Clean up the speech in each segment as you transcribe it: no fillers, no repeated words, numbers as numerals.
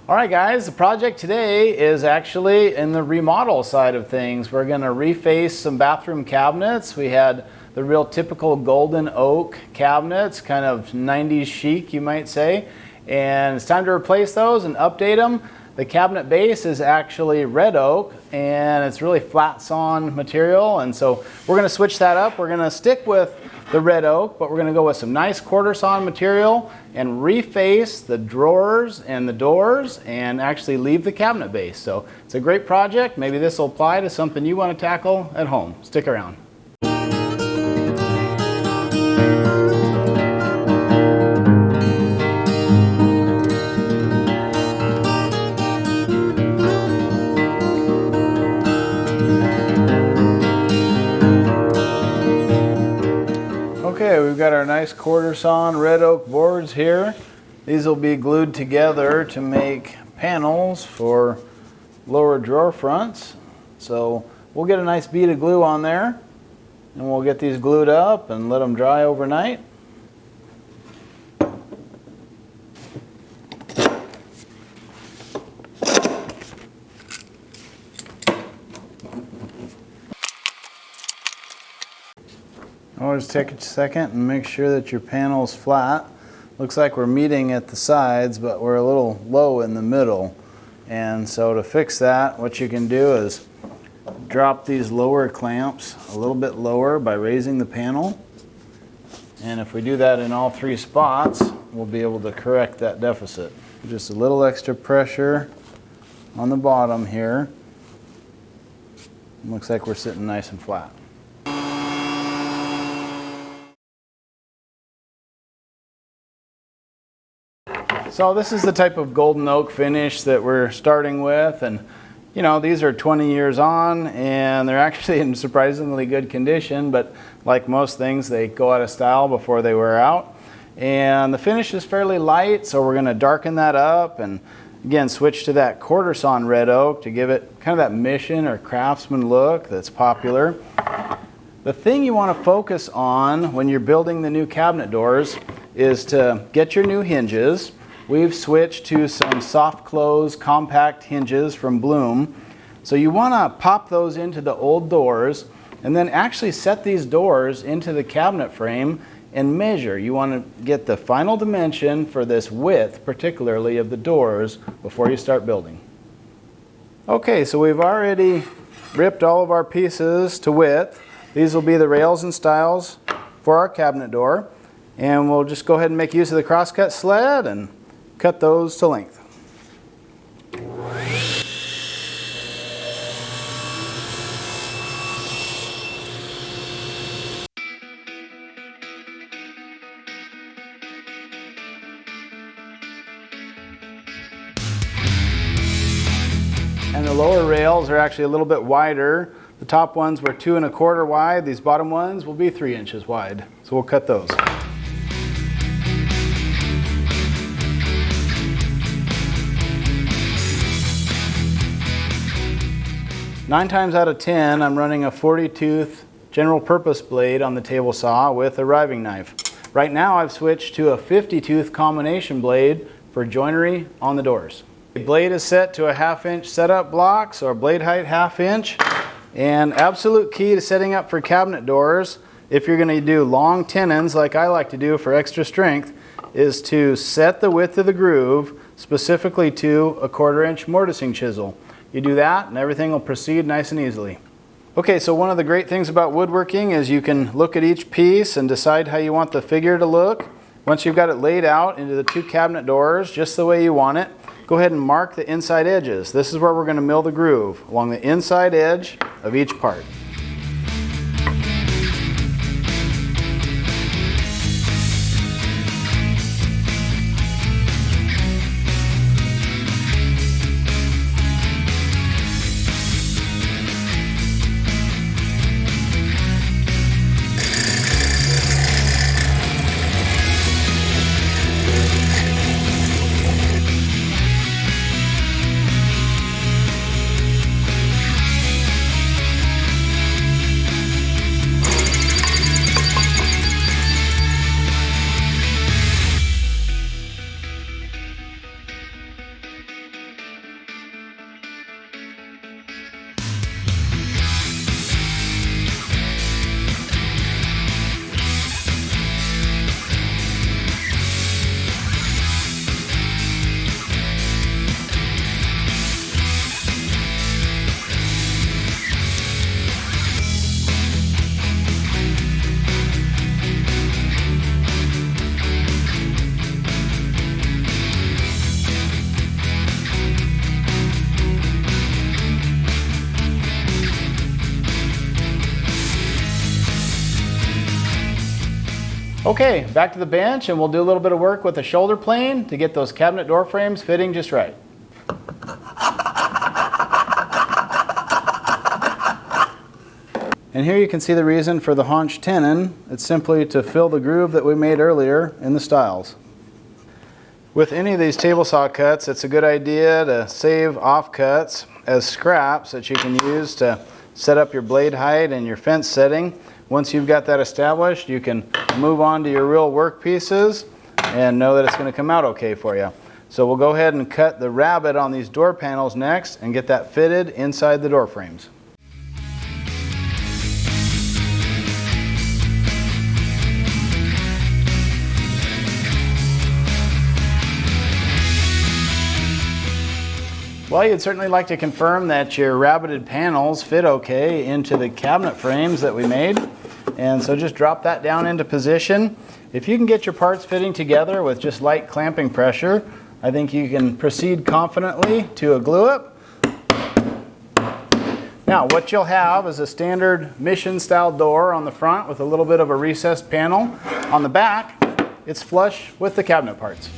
All right guys, the project today is actually in the remodel side of things. We're going to reface some bathroom cabinets. We had the real typical golden oak cabinets, kind of 90s chic you might say, and it's time to replace those and update them. The cabinet base is actually red oak and it's really flat sawn material, and so we're going to switch that up. We're going to stick with the red oak, but we're going to go with some nice quarter sawn material and reface the drawers and the doors and actually leave the cabinet base. So it's a great project. Maybe this will apply to something you want to tackle at home. Stick around. Okay, we've got our nice quarter sawn red oak boards here. These will be glued together to make panels for lower drawer fronts. So we'll get a nice bead of glue on there and we'll get these glued up and let them dry overnight. Always take a second and make sure that your panel is flat. Looks like we're meeting at the sides, but we're a little low in the middle. And so to fix that, what you can do is drop these lower clamps a little bit lower by raising the panel. And if we do that in all three spots, we'll be able to correct that deficit. Just a little extra pressure on the bottom here. Looks like we're sitting nice and flat. So this is the type of golden oak finish that we're starting with, and you know, these are 20 years on and they're actually in surprisingly good condition, but like most things, they go out of style before they wear out. And the finish is fairly light, so we're going to darken that up and again switch to that quarter sawn red oak to give it kind of that mission or craftsman look that's popular. The thing you want to focus on when you're building the new cabinet doors is to get your new hinges. We've switched to some soft close compact hinges from Bloom. So you want to pop those into the old doors and then actually set these doors into the cabinet frame and measure. You want to get the final dimension for this width, particularly of the doors, before you start building. Okay, so we've already ripped all of our pieces to width. These will be the rails and stiles for our cabinet door. And we'll just go ahead and make use of the crosscut sled and cut those to length. And the lower rails are actually a little bit wider. The top ones were 2 1/4 wide. These bottom ones will be 3 inches wide. So we'll cut those. 9 times out of 10, I'm running a 40-tooth general purpose blade on the table saw with a riving knife. Right now I've switched to a 50-tooth combination blade for joinery on the doors. The blade is set to a 1/2 inch setup block, so our blade height 1/2 inch. And absolute key to setting up for cabinet doors, if you're going to do long tenons like I like to do for extra strength, is to set the width of the groove specifically to a 1/4 inch mortising chisel. You do that and everything will proceed nice and easily. Okay, so one of the great things about woodworking is you can look at each piece and decide how you want the figure to look. Once you've got it laid out into the 2 cabinet doors just the way you want it, go ahead and mark the inside edges. This is where we're going to mill the groove, along the inside edge of each part. Okay, back to the bench, and we'll do a little bit of work with the shoulder plane to get those cabinet door frames fitting just right. And here you can see the reason for the haunch tenon. It's simply to fill the groove that we made earlier in the stiles. With any of these table saw cuts, it's a good idea to save offcuts as scraps that you can use to set up your blade height and your fence setting. Once you've got that established, you can move on to your real work pieces and know that it's going to come out okay for you. So we'll go ahead and cut the rabbet on these door panels next and get that fitted inside the door frames. Well, you'd certainly like to confirm that your rabbeted panels fit okay into the cabinet frames that we made. And so just drop that down into position. If you can get your parts fitting together with just light clamping pressure, I think you can proceed confidently to a glue up. Now what you'll have is a standard mission style door on the front with a little bit of a recessed panel. On the back, it's flush with the cabinet parts.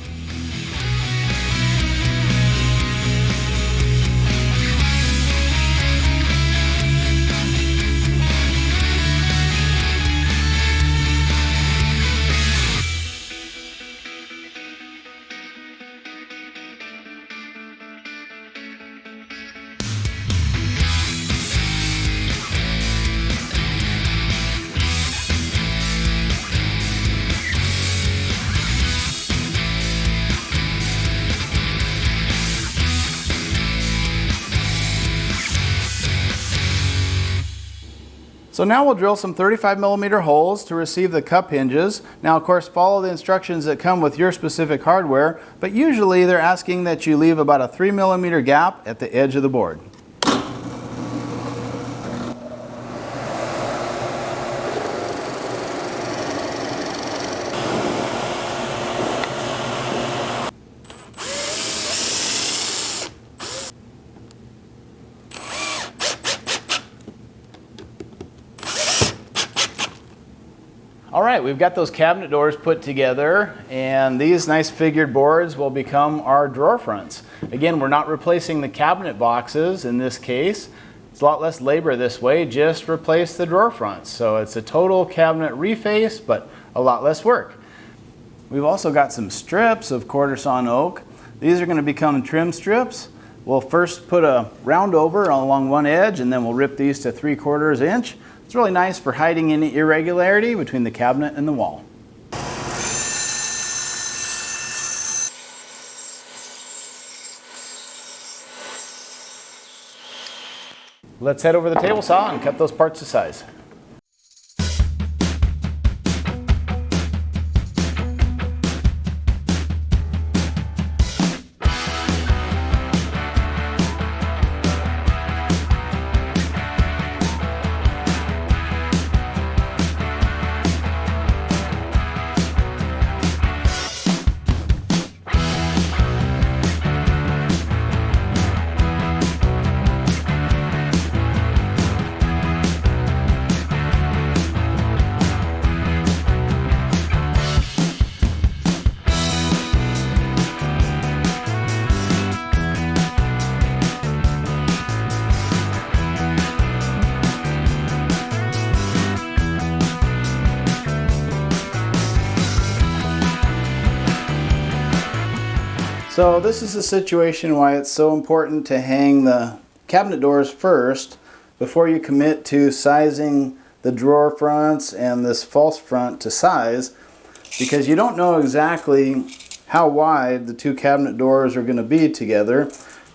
So now we'll drill some 35mm holes to receive the cup hinges. Now of course follow the instructions that come with your specific hardware, but usually they're asking that you leave about a 3mm gap at the edge of the board. All right, we've got those cabinet doors put together, and these nice figured boards will become our drawer fronts. Again, we're not replacing the cabinet boxes in this case. It's a lot less labor this way, just replace the drawer fronts. So it's a total cabinet reface, but a lot less work. We've also got some strips of quarter sawn oak. These are going to become trim strips. We'll first put a round over along one edge, and then we'll rip these to 3/4 inch. It's really nice for hiding any irregularity between the cabinet and the wall. Let's head over the table saw and cut those parts to size. So this is a situation why it's so important to hang the cabinet doors first before you commit to sizing the drawer fronts and this false front to size, because you don't know exactly how wide the two cabinet doors are going to be together.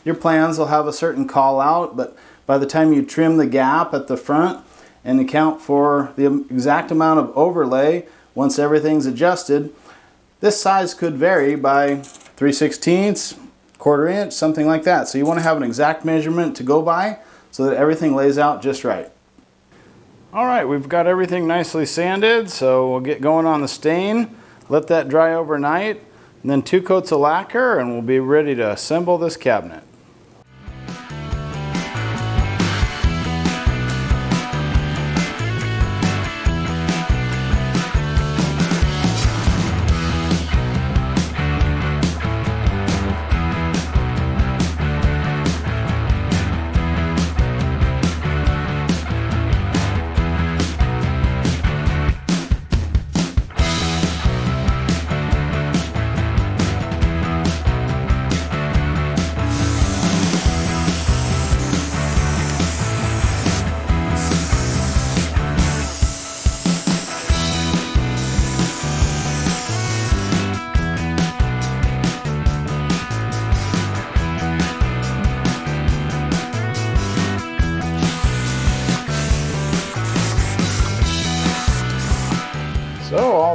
Your plans will have a certain call out, but by the time you trim the gap at the front and account for the exact amount of overlay once everything's adjusted, this size could vary by 3/16, 1/4 inch, something like that. So you want to have an exact measurement to go by so that everything lays out just right. All right, we've got everything nicely sanded, so we'll get going on the stain. Let that dry overnight, and then 2 coats of lacquer, and we'll be ready to assemble this cabinet.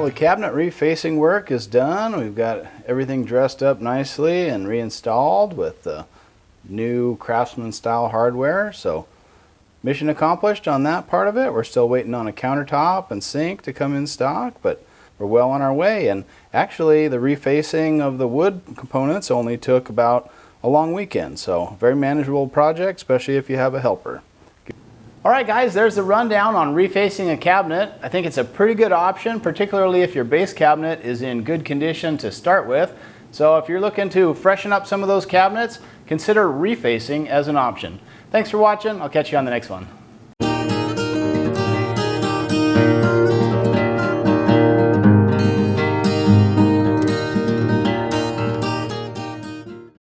Well, the cabinet refacing work is done. We've got everything dressed up nicely and reinstalled with the new Craftsman style hardware. So mission accomplished on that part of it. We're still waiting on a countertop and sink to come in stock, but we're well on our way. And actually the refacing of the wood components only took about a long weekend. So very manageable project, especially if you have a helper. All right guys, there's the rundown on refacing a cabinet. I think it's a pretty good option, particularly if your base cabinet is in good condition to start with. So if you're looking to freshen up some of those cabinets, consider refacing as an option. Thanks for watching. I'll catch you on the next one.